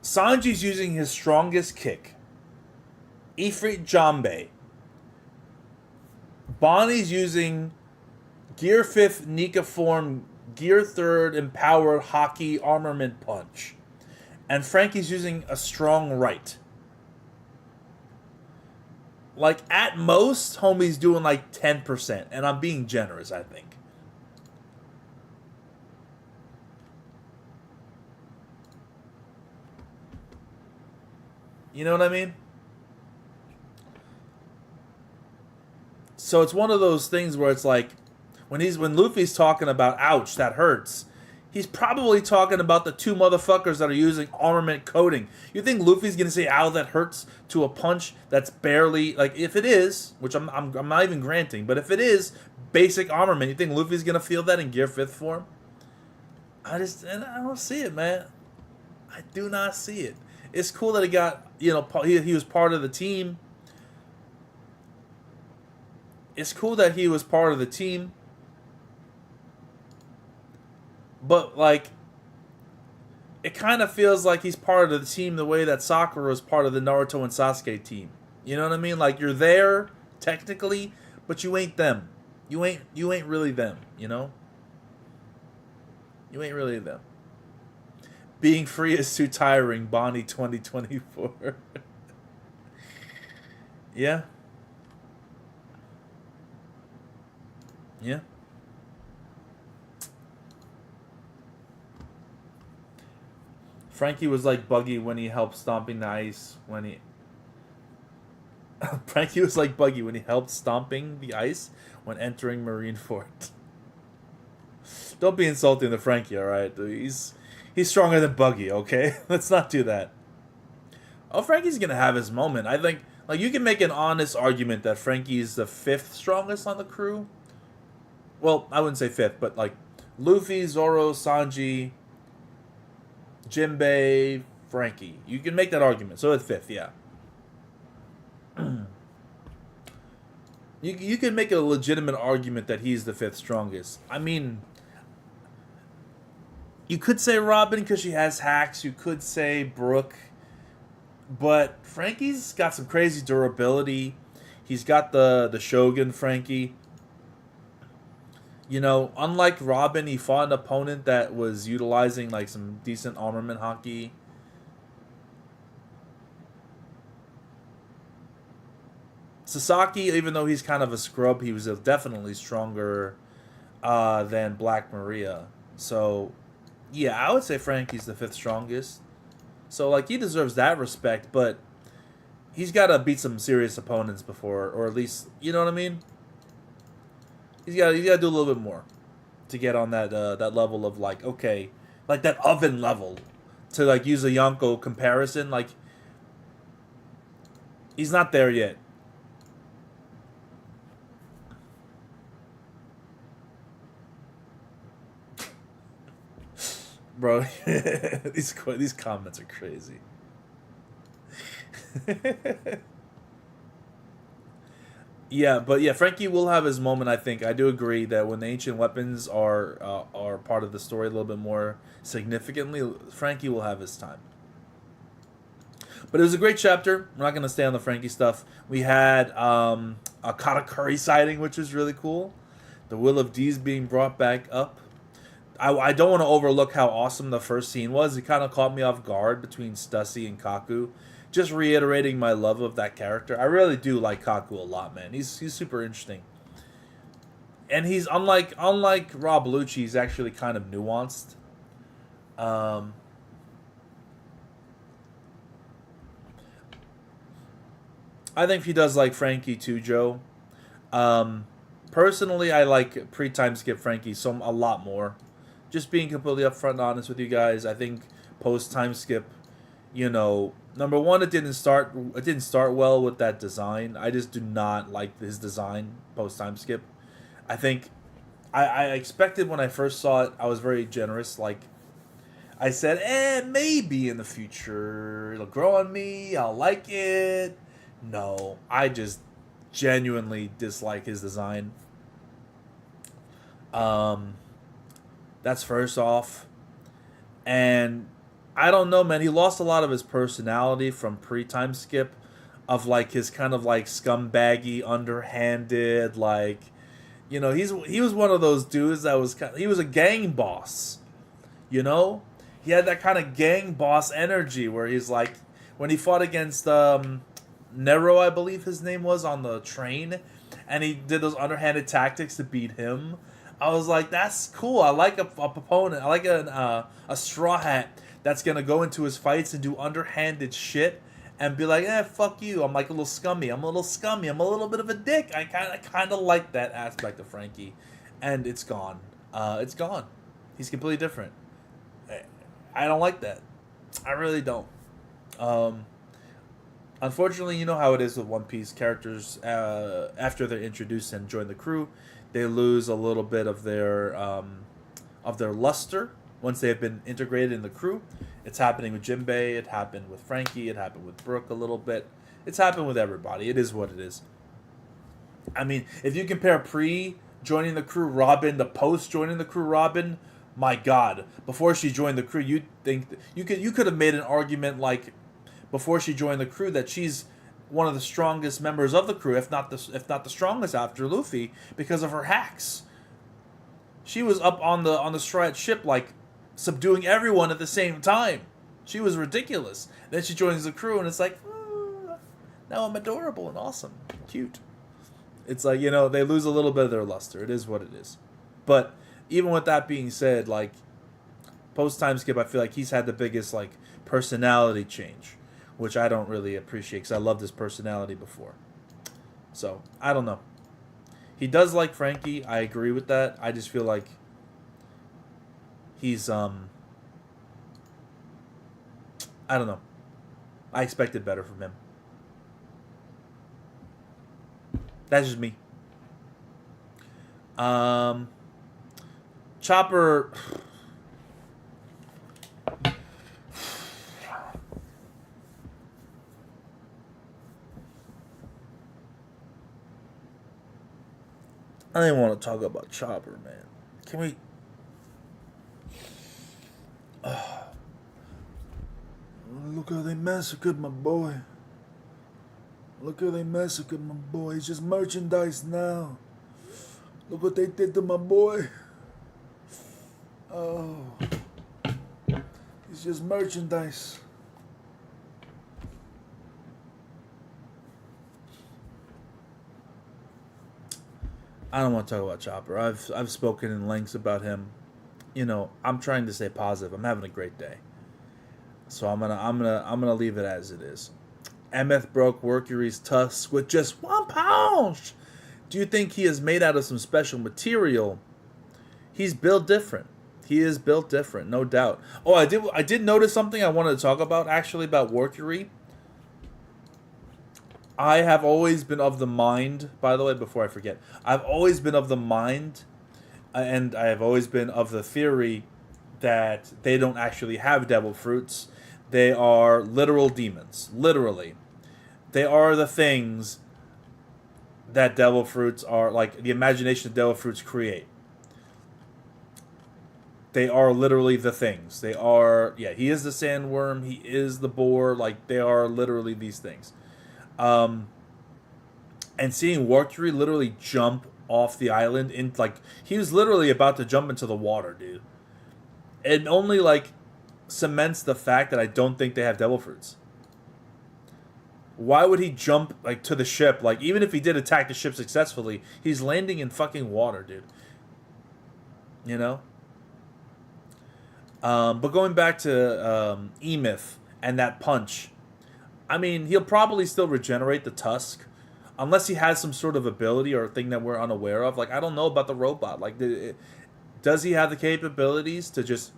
Sanji's using his strongest kick. Ifrit Jambe. Bonnie's using Gear 5th Nika form, Gear 3rd Empowered Haki Armament Punch. And Frankie's using a strong right. Like, at most, homie's doing like 10%. And I'm being generous, I think. You know what I mean? So it's one of those things where it's like, when Luffy's talking about, ouch, that hurts, he's probably talking about the 2 motherfuckers that are using armament coating. You think Luffy's gonna say, ow, that hurts to a punch that's barely, like, if it is, which I'm not even granting, but if it is basic armament, you think Luffy's gonna feel that in Gear 5th form? I don't see it, man. I do not see it. It's cool that he got, you know, he was part of the team. It's cool that he was part of the team. But, like, it kind of feels like he's part of the team the way that Sakura is part of the Naruto and Sasuke team. You know what I mean? Like, you're there, technically, but you ain't them. You ain't really them, you know? You ain't really them. Being free is too tiring, Bonnie 2024. Yeah. Yeah. Frankie was like Buggy when he helped stomping the ice when he Frankie was like Buggy when he helped stomping the ice when entering Marineford. Don't be insulting to Frankie, alright? He's stronger than Buggy, okay? Let's not do that. Oh, Frankie's gonna have his moment. I think like you can make an honest argument that Frankie's the fifth strongest on the crew. Well, I wouldn't say fifth, but like Luffy, Zoro, Sanji, Jinbei, Frankie. You can make that argument. So it's fifth, yeah. You can make a legitimate argument that he's the fifth strongest. I mean, you could say Robin because she has hacks. You could say Brooke. But Frankie's got some crazy durability. He's got the Shogun Frankie. You know, unlike Robin, he fought an opponent that was utilizing like some decent armament haki. Sasaki, even though he's kind of a scrub, he was definitely stronger than Black Maria. So, yeah, I would say Frankie's the fifth strongest. So, like, he deserves that respect, but he's got to beat some serious opponents before, or at least, you know what I mean? He's got to do a little bit more to get on that that level of, like, okay, like that oven level. To, like, use a Yonko comparison, like, he's not there yet. Bro, these comments are crazy. Yeah, but yeah, Frankie will have his moment. I think I do agree that when the ancient weapons are part of the story a little bit more significantly, Frankie will have his time. But it was a great chapter. We're not going to stay on the Frankie stuff. We had a Katakuri sighting, which was really cool. The Will of D's being brought back up. I don't want to overlook how awesome the first scene was. It kind of caught me off guard between Stussy and Kaku. Just reiterating my love of that character. I really do like Kaku a lot, man. He's super interesting. And he's unlike Rob Lucci, he's actually kind of nuanced. I think he does like Frankie too, Joe. Personally, I like pre-time skip Frankie a lot more. Just being completely upfront and honest with you guys, I think post time skip, you know, number one, it didn't start well with that design. I just do not like his design post time skip. I think I expected when I first saw it, I was very generous. Like I said, maybe in the future it'll grow on me. I'll like it. No, I just genuinely dislike his design. That's first off. And I don't know, man. He lost a lot of his personality from pre-time skip, of like his kind of like scumbaggy, underhanded, like, you know, he was one of those dudes that was he was a gang boss, you know. He had that kind of gang boss energy where he's like, when he fought against Nero, I believe his name was, on the train, and he did those underhanded tactics to beat him. I was like, that's cool. I like a opponent. I like a straw hat that's going to go into his fights and do underhanded shit and be like, fuck you. I'm like a little scummy. I'm a little bit of a dick. I kind of like that aspect of Frankie. And it's gone. It's gone. He's completely different. I don't like that. I really don't. Unfortunately, you know how it is with One Piece characters. After they're introduced and join the crew, they lose a little bit of their luster once they have been integrated in the crew. It's happening with Jinbei. It happened with Frankie. It happened with Brooke a little bit. It's happened with everybody. It is what it is. I mean, if you compare pre-joining the crew Robin to post-joining the crew Robin, my God, before she joined the crew, you'd think you could have made an argument like before she joined the crew that she's one of the strongest members of the crew, if not the strongest after Luffy, because of her hacks. She was up on the Strat ship like subduing everyone at the same time. She was ridiculous. Then she joins the crew, and it's like, now I'm adorable and awesome, cute. It's like, they lose a little bit of their luster. It is what it is. But even with that being said, like, post time skip, I feel like he's had the biggest like personality change, which I don't really appreciate because I loved his personality before. So I don't know. He does like Frankie. I agree with that. I just feel like he's I don't know. I expected better from him. That's just me. Chopper. I didn't want to talk about Chopper, man. Can we? Look how they massacred my boy. Look how they massacred my boy. He's just merchandise now. Look what they did to my boy. Oh. He's just merchandise. I don't want to talk about Chopper. I've spoken in lengths about him. I'm trying to stay positive. I'm having a great day. So I'm gonna leave it as it is. Emmeth broke Mercury's tusk with just 1 pound. Do you think he is made out of some special material? He's built different. He is built different, no doubt. Oh, I did notice something I wanted to talk about, actually, about Mercury. I have always been of the mind, by the way, before I forget, I've always been of the mind, and I have always been of the theory that they don't actually have devil fruits. They are literal demons. Literally. They are the things that devil fruits are, like the imagination of devil fruits create. They are literally the things. They are, he is the sandworm, he is the boar, like they are literally these things. And seeing Mercury literally jump off the island, he was literally about to jump into the water, dude. It only, cements the fact that I don't think they have devil fruits. Why would he jump, to the ship? Even if he did attack the ship successfully, he's landing in fucking water, dude. But going back to Emeth and that punch, I mean, he'll probably still regenerate the tusk, unless he has some sort of ability or thing that we're unaware of. I don't know about the robot. Does he have the capabilities to just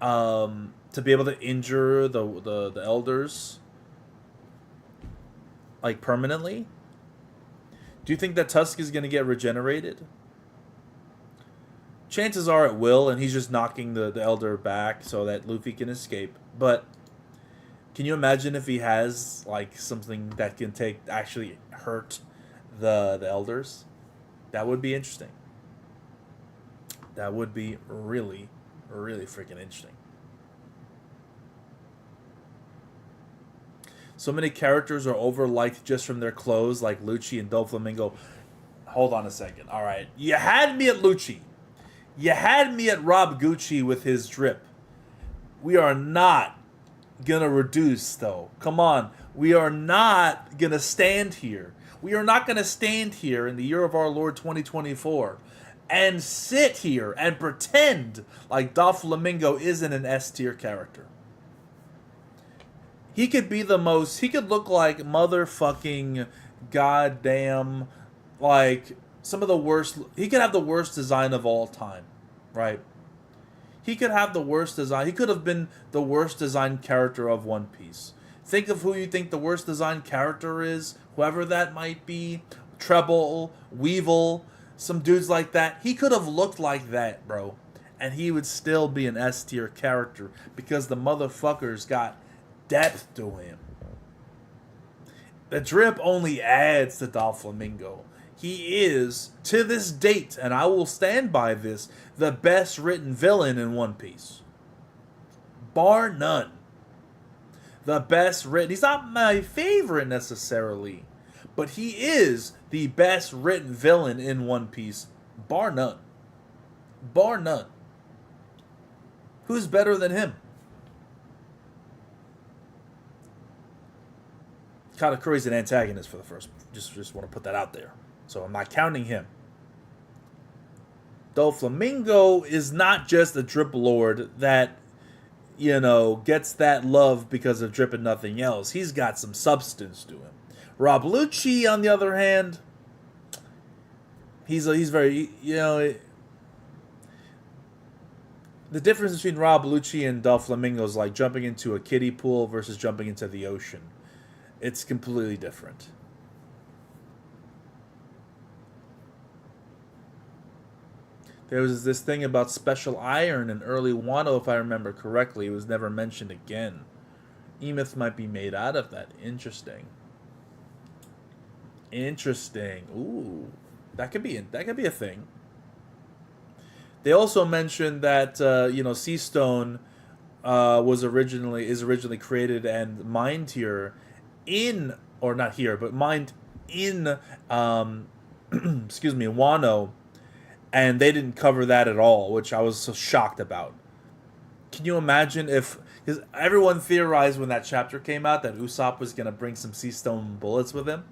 to be able to injure the elders permanently? Do you think that tusk is going to get regenerated? Chances are it will, and he's just knocking the elder back so that Luffy can escape. But can you imagine if he has something that can actually hurt the elders? That would be interesting. That would be really, really freaking interesting. So many characters are overliked just from their clothes, like Lucci and Doflamingo. Hold on a second. All right. You had me at Lucci. You had me at Rob Gucci with his drip. We are not going to reduce, though. Come on. We are not going to stand here. We are not going to stand here in the year of our Lord 2024 and sit here and pretend like Doflamingo isn't an S-tier character. He could be the most... He could look like motherfucking goddamn... some of the worst... He could have the worst design of all time. Right? He could have the worst design. He could have been the worst designed character of One Piece. Think of who you think the worst designed character is. Whoever that might be. Treble, Weevil, some dudes like that. He could have looked like that, bro. And he would still be an S-tier character. Because the motherfucker's got depth to him. The drip only adds to Doflamingo. He is, to this date, and I will stand by this, the best written villain in One Piece. Bar none. The best written. He's not my favorite necessarily, but he is the best written villain in One Piece. Bar none. Bar none. Who's better than him? Katakuri's an antagonist for the first. Just want to put that out there. So I'm not counting him. Doflamingo is not just a drip lord that, gets that love because of drip and nothing else. He's got some substance to him. Rob Lucci, on the other hand, he's very, the difference between Rob Lucci and Doflamingo is like jumping into a kiddie pool versus jumping into the ocean. It's completely different. There was this thing about special iron in early Wano, if I remember correctly. It was never mentioned again. Emyth might be made out of that. Interesting. Ooh, that could be a thing. They also mentioned that Sea Stone is originally created and mined here in, or not here, but mined in Wano. And they didn't cover that at all, which I was so shocked about. Can you imagine if... Because everyone theorized when that chapter came out that Usopp was going to bring some sea stone bullets with him.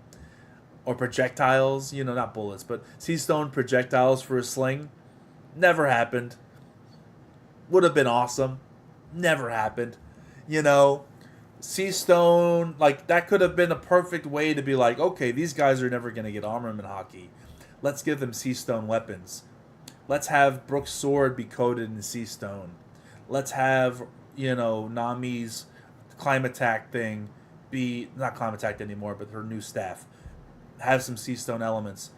Or projectiles. Not bullets, but sea stone projectiles for a sling. Never happened. Would have been awesome. Never happened. Sea stone... that could have been a perfect way to be like, okay, these guys are never going to get armament haki. Let's give them sea stone weapons. Let's have Brook's sword be coated in sea stone. Let's have, Nami's climb attack thing be not climb attack anymore, but her new staff. Have some sea stone elements.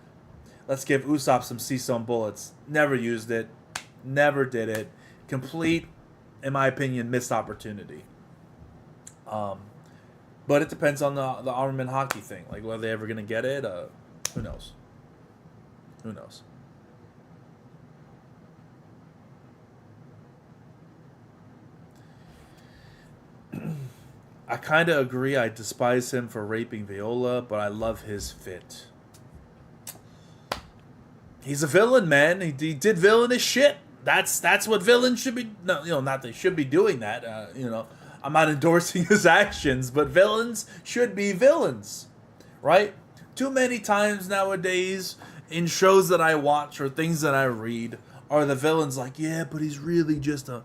Let's give Usopp some sea stone bullets. Never used it. Never did it. Complete, in my opinion, missed opportunity. But it depends on the armament haki thing. Like, whether they're ever going to get it, who knows? Who knows? I kind of agree. I despise him for raping Viola, but I love his fit. He's a villain, man. He did villainous shit. That's what villains should be. No, not they should be doing that. I'm not endorsing his actions, but villains should be villains, right? Too many times nowadays in shows that I watch or things that I read are the villains like, yeah, but he's really just a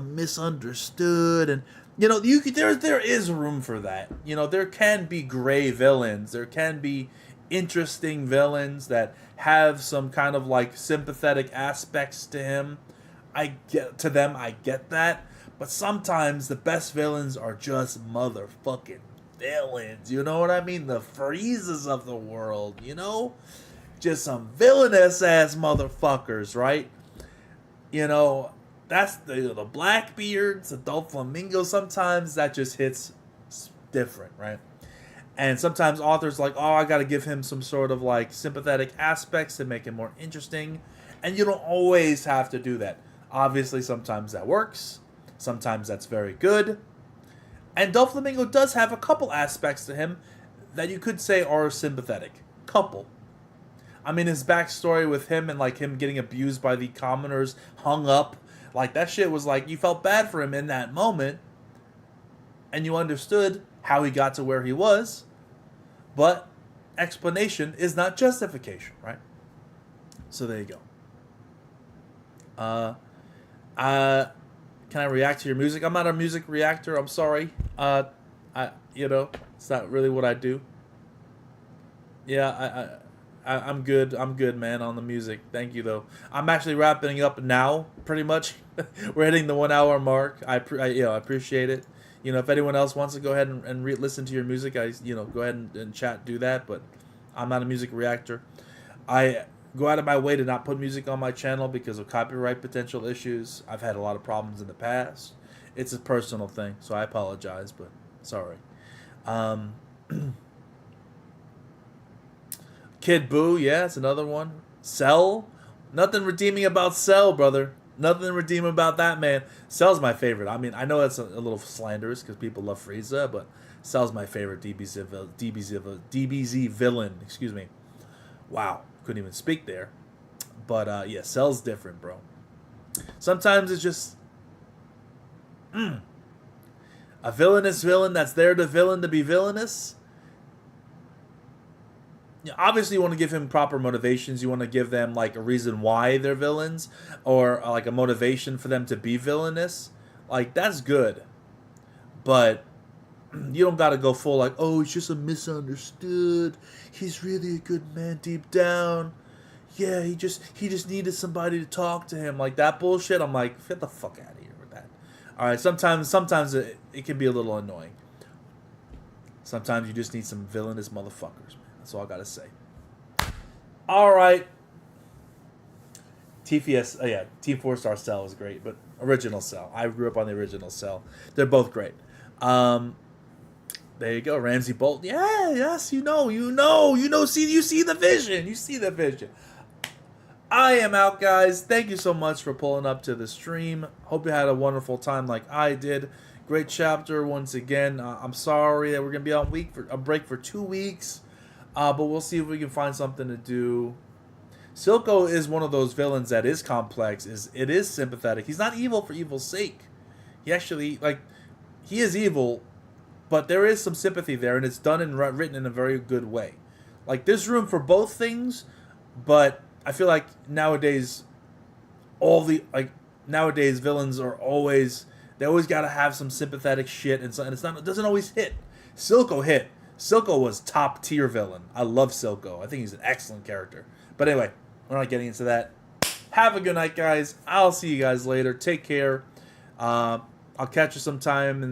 misunderstood, and there is room for that. There can be gray villains. There can be interesting villains that have some kind of like sympathetic aspects to him. I get that. But sometimes the best villains are just motherfucking villains. You know what I mean? The Freezes of the world, Just some villainous ass motherfuckers, right? That's the Blackbeards, the Doflamingo. Sometimes that just hits different, right? And sometimes authors like, oh, I got to give him some sort of like sympathetic aspects to make it more interesting. And you don't always have to do that. Obviously, sometimes that works. Sometimes that's very good. And Doflamingo does have a couple aspects to him that you could say are sympathetic. Couple. I mean, his backstory with him and like him getting abused by the commoners, hung up. Like, that shit was like, you felt bad for him in that moment. And you understood how he got to where he was. But explanation is not justification, right? So there you go. Can I react to your music? I'm not a music reactor. I'm sorry. It's not really what I do. Yeah, I'm good. I'm good, man, on the music. Thank you, though. I'm actually wrapping up now, pretty much. We're hitting the 1 hour mark. I appreciate it. If anyone else wants to go ahead and listen to your music, go ahead and chat, do that. But I'm not a music reactor. I go out of my way to not put music on my channel because of copyright potential issues. I've had a lot of problems in the past. It's a personal thing, so I apologize, but sorry. Kid Buu, yeah, it's another one. Cell, nothing redeeming about Cell, brother. Nothing redeeming about that, man. Cell's my favorite. I mean, I know that's a little slanderous because people love Frieza, but Cell's my favorite DBZ villain. Excuse me. Wow, couldn't even speak there. But yeah, Cell's different, bro. Sometimes it's just A villainous villain that's there to villain to be villainous. Obviously, you want to give him proper motivations. You want to give them like a reason why they're villains, or like a motivation for them to be villainous. Like that's good, but you don't gotta go full like, oh, he's just a misunderstood. He's really a good man deep down. Yeah, he just needed somebody to talk to him. Like that bullshit. I'm like, get the fuck out of here with that. All right, sometimes it can be a little annoying. Sometimes you just need some villainous motherfuckers, man. That's all I gotta say. All right. TPS, yeah, Team 4-Star Cell is great, but original Cell. I grew up on the original Cell. They're both great. There you go, Ramsey Bolt. Yeah, yes, you see the vision. You see the vision. I am out, guys. Thank you so much for pulling up to the stream. Hope you had a wonderful time like I did. Great chapter once again. I'm sorry that we're gonna be on a break for 2 weeks, but we'll see if we can find something to do. Silco is one of those villains that is complex. It is sympathetic. He's not evil for evil's sake. He actually he is evil, but there is some sympathy there, and it's done and written in a very good way. Like there's room for both things, but I feel like nowadays, nowadays villains are always. They always got to have some sympathetic shit, and it doesn't always hit. Silco hit. Silco was top tier villain. I love Silco. I think he's an excellent character. But anyway, we're not getting into that. Have a good night, guys. I'll see you guys later. Take care. I'll catch you sometime in the